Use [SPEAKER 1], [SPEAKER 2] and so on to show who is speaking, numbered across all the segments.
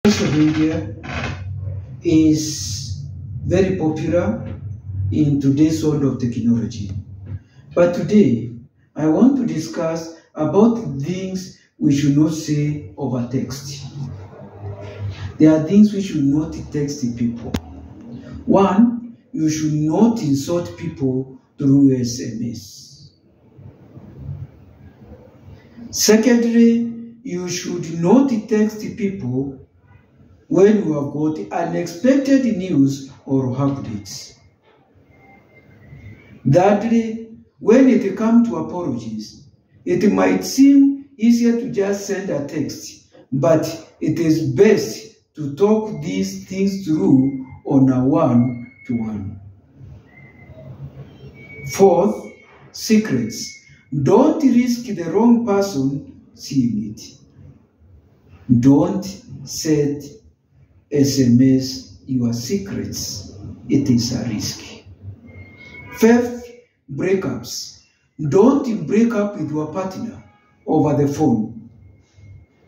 [SPEAKER 1] Social media is very popular in today's world of technology. But today, I want to discuss about things we should not say over text. There are things we should not text people. One, you should not insult people through SMS. Secondly, you should not text people when you have got unexpected news or updates. Thirdly, when it comes to apologies, it might seem easier to just send a text, but it is best to talk these things through on a one-to-one. Fourth, secrets. Don't risk the wrong person seeing it. Don't send SMS your secrets. It is a risk. Fifth, breakups. Don't break up with your partner over the phone.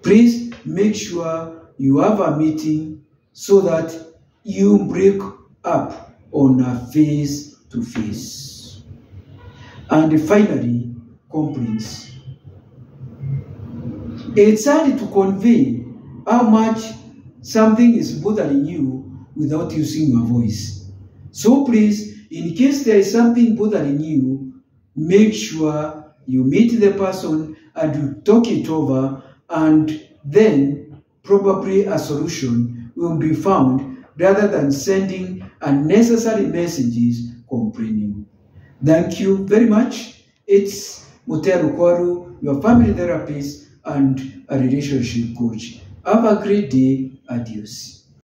[SPEAKER 1] Please make sure you have a meeting so that you break up on a face-to-face. And finally, complaints. It's hard to convey how much something is bothering you without using your voice. So please, in case there is something bothering you, make sure you meet the person and you talk it over, and then probably a solution will be found rather than sending unnecessary messages complaining. Thank you very much. It's Mutero Kwaru, your family therapist and a relationship coach. Have a great day. Adios.